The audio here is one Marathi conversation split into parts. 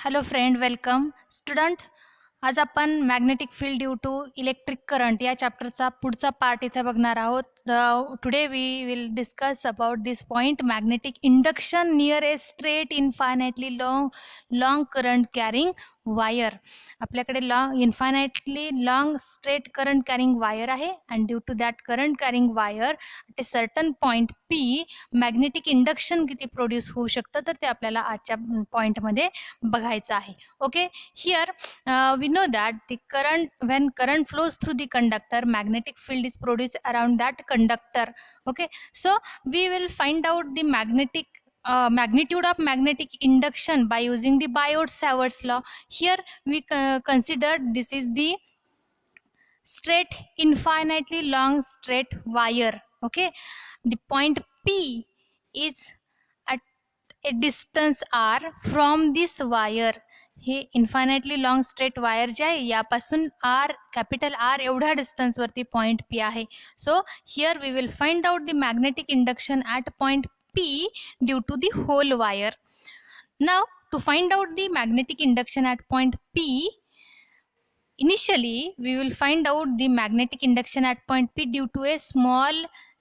Hello friend, welcome student. आज आपण magnetic field due to electric current या चॅप्टरचा पुढचा पार्ट इथे बघणार आहोत. Today we will discuss about this point magnetic induction near a straight infinitely long current carrying wire. आपल्याकडे infinitely long straight current carrying wire आहे and due to that current carrying wire at a certain point P magnetic induction किती प्रोड्यूस होऊ शकतं तर ते आपल्याला आजच्या पॉईंटमध्ये बघायचं आहे. Okay, here we know that the when current flows through the conductor, magnetic field is produced around that conductor. Okay, so we will find out the magnitude of magnetic induction by using the Biot-Savart's law. Here we considered this is the straight infinitely long straight wire. Okay, the point P is at a distance r from this wire. हे इन्फायनाइटली लॉंग स्ट्रेट वायर जे आहे यापासून कॅपिटल आर एवढ्या डिस्टन्सवरती पॉईंट पी आहे. So here we will find out the magnetic induction at point P due to the whole wire. Now to find out the magnetic induction at point P, initially we will find out the magnetic induction at point P due to a small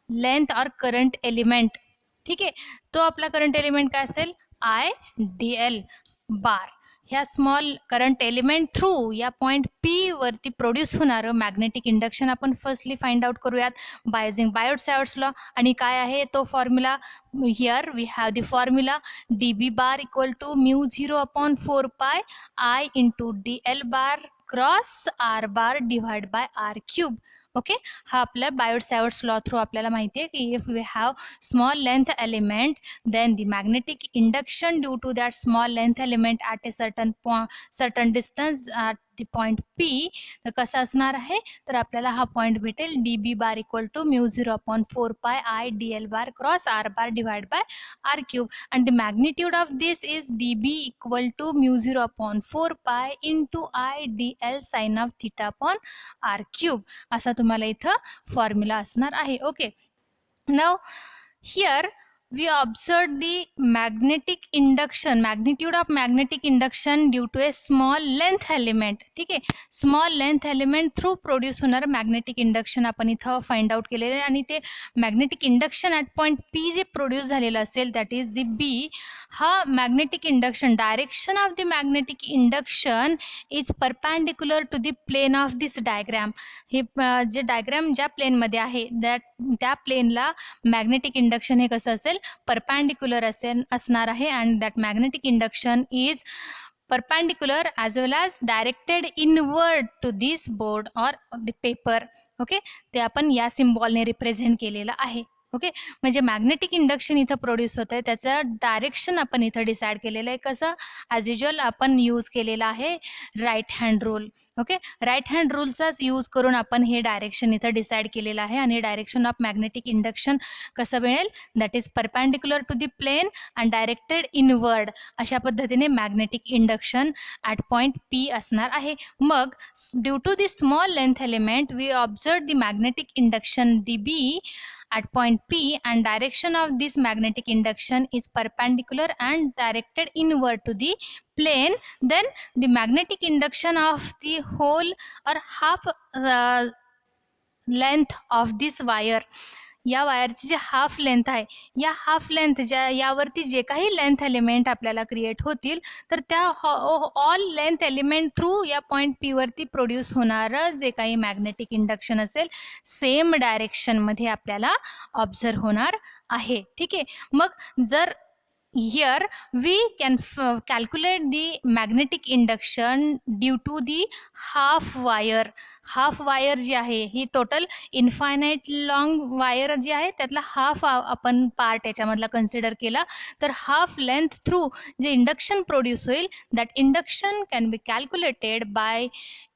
length or current element. ठीक आहे, तो आपला करंट एलिमेंट काय असेल, आय डी एल बार. ह्या स्मॉल करंट एलिमेंट थ्रू या पॉईंट पी वरती प्रोड्यूस होणारं मॅग्नेटिक इंडक्शन आपण फर्स्टली फाइंड आउट करूयात बाय युजिंग बायोट-सॅवर्ट्स लॉ. आणि काय आहे तो formula, here we have the formula D B bar equal to mu 0/4 pi I into D L bar cross R bar divide by R cube. Okay, हा आपल्या बायोट-सॅवर्ट्स लॉ थ्रू आपल्याला माहिती आहे की if we have small length element then the magnetic induction due to that small length element at a certain distance at the point P तर कसं असणार आहे, तर आपल्याला हा पॉईंट भेटेल D B bar equal to mu 0/4 pi I D L bar cross R bar divide by R cube. And the magnitude of this is D B equal to mu 0/4 pi into I D L sine of theta upon R cube. असा तुम्हाला इथं फॉर्म्युला असणार आहे. Okay, now here we observed the magnetic induction, magnitude of magnetic induction due to a small length element. ठीक आहे, small length element through produce होणार मॅग्नेटिक इंडक्शन आपण इथं फाइंड आउट केलेलं आहे. आणि ते magnetic induction at point P जे प्रोड्यूस झालेलं असेल दॅट इज द बी. हा magnetic induction, direction of the magnetic induction is perpendicular to the plane of this diagram. हे जे डायग्राम ज्या प्लेनमध्ये आहे त्या प्लेनला मॅग्नेटिक इंडक्शन हे कसं असेल, परपॅन्डिक्युलर असणार आहे. And that magnetic induction is perpendicular as well as directed inward to this board or the paper. Okay, ते आपण या सिम्बॉलने रिप्रेझेंट केलेलं आहे. ओके, म्हणजे मॅग्नेटिक इंडक्शन इथं प्रोड्यूस होतं आहे त्याचं डायरेक्शन आपण इथं डिसाईड केलेलं आहे. कसं, ॲज युजल आपण यूज केलेला आहे right hand rule. Okay, right hand रूलचाच यूज करून आपण हे डायरेक्शन इथं डिसाईड केलेलं आहे. आणि डायरेक्शन ऑफ मॅग्नेटिक इंडक्शन कसं मिळेल, that is perpendicular to the plane and directed inward. अशा पद्धतीने magnetic induction at point P असणार आहे. मग due to the small length element we observe the magnetic induction D B at point P and direction of this magnetic induction is perpendicular and directed inward to the plane. Then the magnetic induction of the whole or half length of this wire, या वायरची जी हाफ लेंथ आहे या हाफ लेंथ ज्या यावरती जे काही लेंथ एलिमेंट आपल्याला क्रिएट होतील तर त्या ऑल लेंथ एलिमेंट थ्रू या पॉईंट पी वरती प्रोड्यूस होणारं जे काही मॅग्नेटिक इंडक्शन असेल सेम डायरेक्शनमध्ये आपल्याला ऑब्झर्व होणार आहे. ठीक आहे, मग जर here we can calculate the magnetic induction due to the half wire. Half wire जी आहे ही टोटल इन्फायनाइट लॉंग वायर जी आहे त्यातला हाफ आपण पार्ट याच्यामधला कन्सिडर केला तर हाफ लेंथ थ्रू जे इंडक्शन प्रोड्यूस होईल that induction can be calculated by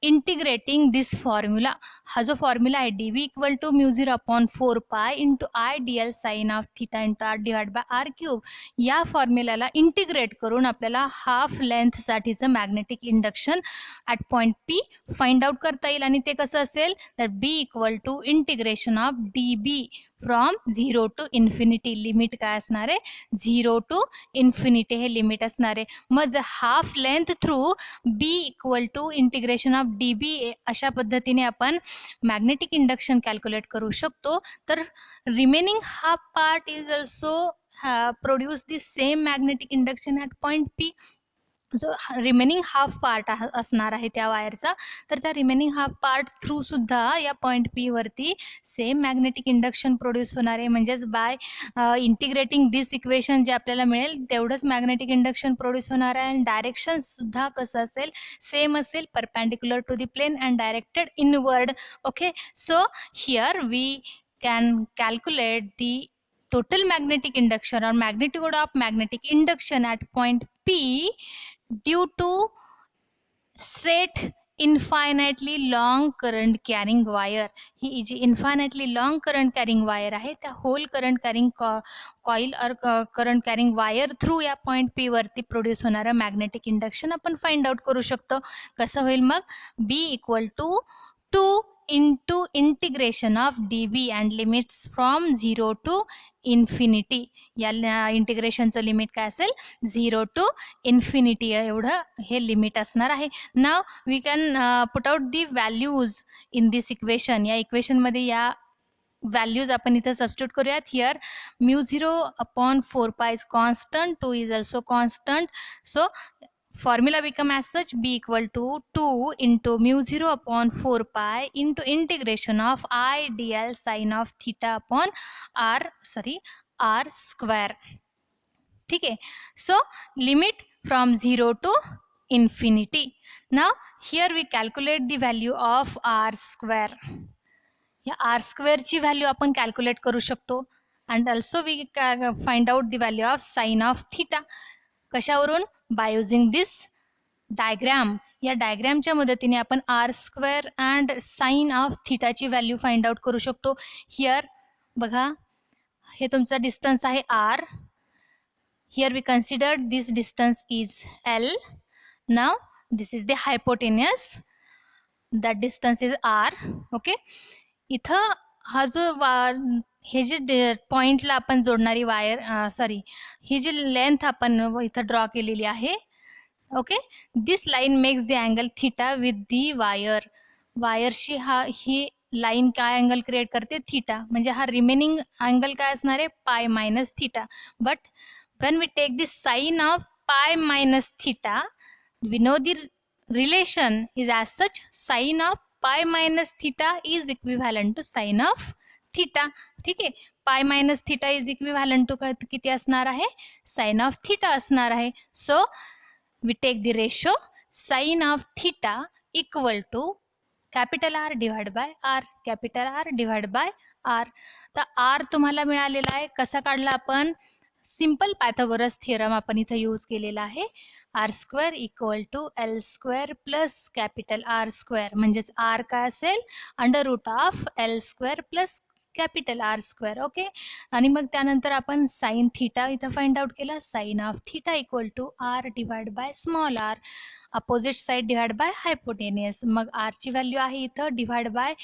integrating this formula. हा जो फॉर्म्युला आहे D B equal to mu 0/4 pi into I D L sine of theta into R divide by R cube, या फॉर्म्युलाला इंटिग्रेट करून आपल्याला half लेंथसाठीचं magnetic induction at point P find out करता येईल. आणि ते कसं असेल तर B equal to integration of D B from 0 to infinity. Limit काय असणार आहे? 0 टू इन्फिनिटी हे लिमिट असणार आहे. मग जर half length through B equal to integration of D B अशा पद्धतीने आपण मॅग्नेटिक इंडक्शन कॅल्क्युलेट करू शकतो. तर remaining half part is also produce the same magnetic induction at point P. जो रिमेनिंग हाफ पार्ट असणार आहे त्या वायरचा, तर त्या रिमेनिंग हाफ पार्ट थ्रू सुद्धा या पॉईंट पी वरती सेम मॅग्नेटिक इंडक्शन प्रोड्यूस होणार आहे. म्हणजेच बाय इंटिग्रेटिंग दिस इक्वेशन जे आपल्याला मिळेल तेवढंच मॅग्नेटिक इंडक्शन प्रोड्यूस होणार आहे. आणि डायरेक्शन सुद्धा कसं असेल? सेम असेल, perpendicular to the plane and directed inward. Okay, so here we can calculate the total magnetic induction or magnitude of magnetic induction at point P due to straight infinitely long current carrying wire. ही जी infinitely long current carrying wire आहे त्या whole current carrying coil or current carrying wire through या point P वरती प्रोड्यूस होणारा मॅग्नेटिक इंडक्शन आपण फाइंड आउट करू शकतो. कसं होईल मग? B equal to 2 into integration of dB and limits from 0 to infinity. या इंटिग्रेशनचं लिमिट काय असेल? 0 टू इन्फिनिटी एवढं हे लिमिट असणार आहे. Now we can put out the values in this equation. या इक्वेशनमध्ये या व्हॅल्यूज आपण इथं सबस्टिट्यूट करूयात. Here μ0/4π is constant, 2 is also constant. So formula become as such b equal to 2 into μ0/4π into integration of I dl sin of theta upon r square. ठीक है. So limit from 0 to infinity. Now here we calculate the value of r square. या r square ची व्हॅल्यू आपण कॅल्क्युलेट करू शकतो. and also we find out the value of sin of theta. कशावरून? By using this diagram. या डायग्रामच्या मदतीने आपण R square and sine of थिटाची व्हॅल्यू फाइंड आउट करू शकतो. हिअर बघा, हे तुमचा डिस्टन्स आहे R. Here we consider this distance is L. Now this is the hypotenuse, that distance is R. Okay, इथं हा जो हे जे पॉईंटला आपण जोडणारी वायर ही जी लेंथ आपण इथं ड्रॉ केलेली आहे. Okay, this line makes the angle theta with the wire. वायरशी ही लाईन काय अँगल क्रिएट करते? थिटा. म्हणजे हा रिमेनिंग अँगल काय असणार आहे? Pi minus theta. But when we take this sine of pi minus theta, we know the relation is as such. Sine of pi minus theta is equivalent to sine of theta. ठीक आहे, pi minus theta is equivalent to किती असणार आहे? साइन ऑफ थिटा असणार आहे. So we take the ratio sine of theta equal to capital R divide by R. Capital R divide by R. तर आर तुम्हाला मिळालेला आहे. कसा काढला आपण? सिंपल पायथागोरस थिअरम आपण इथं यूज केलेला आहे. R square equal to L square plus capital R square. म्हणजेच आर काय असेल? Under root of L square plus capital R square. Okay, आणि मग त्यानंतर आपण साइन थिटा इथं फाइंड आउट केला. Sine of theta equal to R divide by small R. Opposite side divide by hypotenuse. मग आरची व्हॅल्यू आहे इथं डिवाइड बाय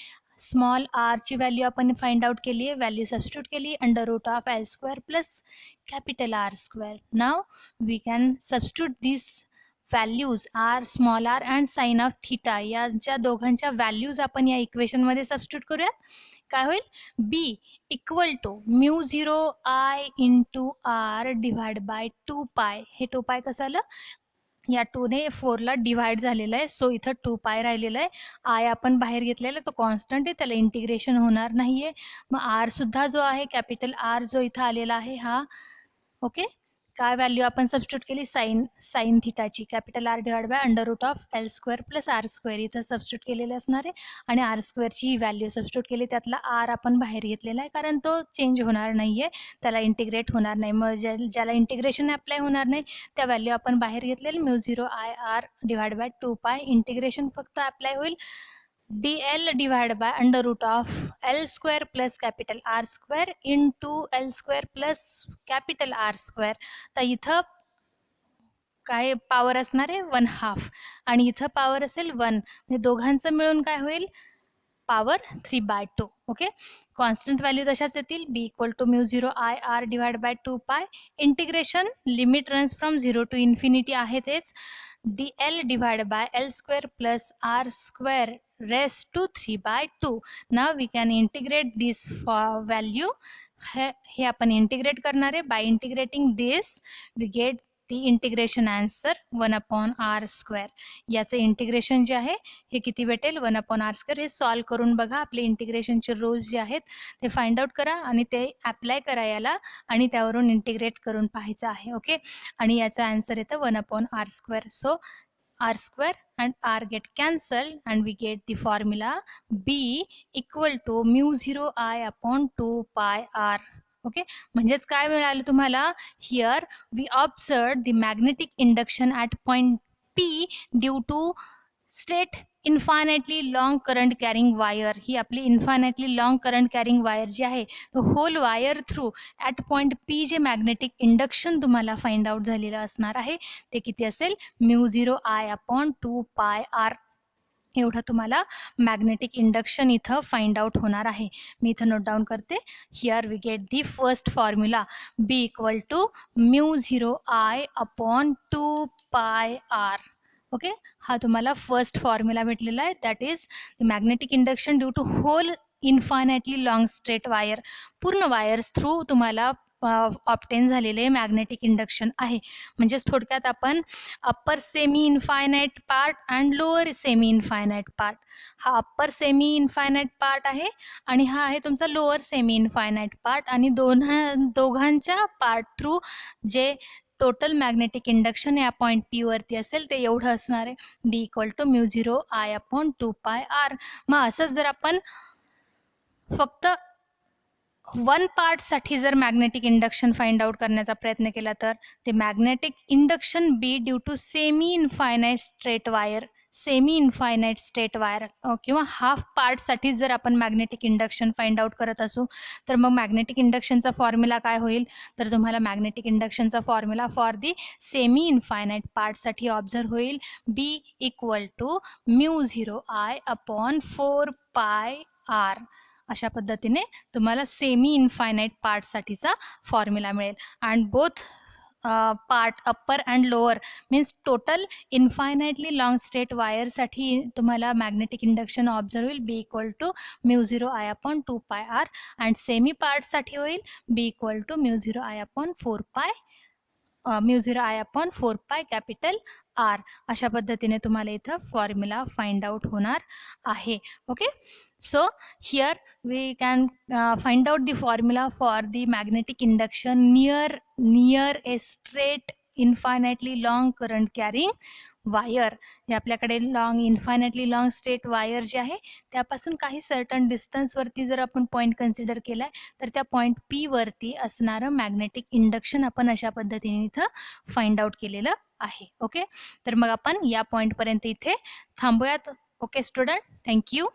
स्मॉल आरची व्हॅल्यू आपण फाइंड आउट केली आहे. व्हॅल्यू सबस्टिट्यूट केली. Under root of L square plus capital R square. Now we can substitute this values R small R and sine of theta. यांच्या दोघांच्या व्हॅल्यूज आपण या इक्वेशनमध्ये सबस्टिट्यूट करूयात. काय होईल? B equal to μ0I into R divide by 2π. हे 2π कसं आलं? या 2ने 4ला डिवाइड झालेलं आहे. सो इथं 2π राहिलेलं आहे. आय आपण बाहेर घेतलेला आहे, तो कॉन्स्टंट आहे, त्याला इंटिग्रेशन होणार नाही आहे. मग आरसुद्धा जो आहे कॅपिटल आर जो इथं आलेला आहे हा. ओके, काय व्हॅल्यू आपण सबस्टिट्यूट केली? साइन थिटाची. Capital R divide by under root of L square plus R square इथं सबस्टिट्यूट केलेले असणार आहे. आणि आर स्क्वेअरची ही व्हॅल्यू सबस्टिट्यूट केली. त्यातला आर आपण बाहेर घेतलेला आहे कारण तो चेंज होणार नाही आहे, त्याला इंटिग्रेट होणार नाही. मग ज्याला इंटिग्रेशन अप्लाय होणार नाही त्या व्हॅल्यू आपण बाहेर घेतलेलं. μ0I R divide by 2π. Integration फक्त अप्लाय होईल dl divide by under root of L square plus capital R square into L square plus capital R square. तर इथं काय पॉवर असणार आहे? 1/2 आणि इथं पॉवर असेल 1. म्हणजे दोघांचं मिळून काय होईल? पॉवर 3/2. ओके, कॉन्स्टंट व्हॅल्यू तशाच येतील. B equal to mu 0 I R divide by 2 pi. Integration limit runs from 0 to infinity आहे तेच. dl divided by l square plus r square raised to 3/2. Now we can integrate this value. हे आपण इंटिग्रेट करणार आहे. By integrating this we get the integration answer 1/r². याचं इंटिग्रेशन जे आहे हे किती भेटेल 1/r². हे सॉल्व करून बघा. आपले इंटिग्रेशनचे रूल्स जे आहेत ते फाइंड आउट करा आणि ते अप्लाय करा याला आणि त्यावरून इंटिग्रेट करून पाहायचं आहे. ओके, आणि याचा आन्सर येतं 1/r². So r² and r get cancelled and we get the formula b equal to μ0 I upon 2πr. Okay, म्हणजेच काय मिळालं तुम्हाला. Here we observe the magnetic induction at point P due to straight infinitely long current carrying wire. ही आपली infinitely long current carrying wire जी आहे तो whole wire through at point P जे मॅग्नेटिक इंडक्शन तुम्हाला फाइंड आउट झालेलं असणार आहे ते किती असेल μ0 I upon 2πr. एवढं तुम्हाला मॅग्नेटिक इंडक्शन इथं फाइंड आउट होणार आहे. मी इथं नोट डाऊन करते. Here we get the first formula B equal to μ0 I upon 2πr. Okay, हा तुम्हाला फर्स्ट फॉर्म्युला भेटलेला आहे. That is the magnetic induction due to whole infinitely long straight wire. पूर्ण वायर्स थ्रू तुम्हाला ऑप्टेन झालेले मॅग्नेटिक इंडक्शन आहे. म्हणजेच थोडक्यात आपण upper semi infinite part and lower semi infinite part. हा अप्पर सेमी इन्फायनाइट पार्ट आहे आणि हा आहे तुमचा लोअर सेमी इन्फायनाइट पार्ट. आणि दोघांच्या पार्ट थ्रू जे टोटल मॅग्नेटिक इंडक्शन या पॉईंट P वरती असेल ते एवढं असणार आहे. D equal to μ0 I upon 2πr. मग असंच जर आपण फक्त वन पार्टसाठी जर मॅग्नेटिक इंडक्शन फाइंड आउट करण्याचा प्रयत्न केला तर ते magnetic induction B due to semi infinite straight wire, semi infinite straight wire किंवा हाफ पार्टसाठी जर आपण मॅग्नेटिक इंडक्शन फाइंड आउट करत असू तर मग मॅग्नेटिक इंडक्शनचा फॉर्म्युला काय होईल. तर तुम्हाला मॅग्नेटिक इंडक्शनचा formula for the semi infinite पार्टसाठी ऑब्झर्व होईल. B equal to μ0 I upon 4πr. अशा पद्धतीने तुम्हाला सेमी इन्फायनाइट पार्टसाठीचा फॉर्म्युला मिळेल. And both part upper and lower means total infinitely long straight वायरसाठी तुम्हाला मॅग्नेटिक इंडक्शन ऑब्झर्व होईल B equal to μ0 I upon 2πr. And semi पार्टसाठी होईल B equal to μ0 I upon 4π capital R. अशा पद्धतीने तुम्हाला इथं फॉर्म्युला फाइंड आउट होणार आहे. Okay, so here we can find out the formula for the magnetic induction near a straight infinitely long current carrying wire. हे आपल्याकडे इन्फायनाइटली लॉंग स्ट्रेट वायर जे आहे त्यापासून काही सर्टन डिस्टन्सवरती जर आपण पॉईंट कन्सिडर केला आहे तर त्या पॉईंट P वरती असणारं मॅग्नेटिक इंडक्शन आपण अशा पद्धतीने इथं फाइंड आउट केलेलं आहे. ओके, तर मग आपण या पॉईंटपर्यंत इथे थांबूयात. Okay student, thank you.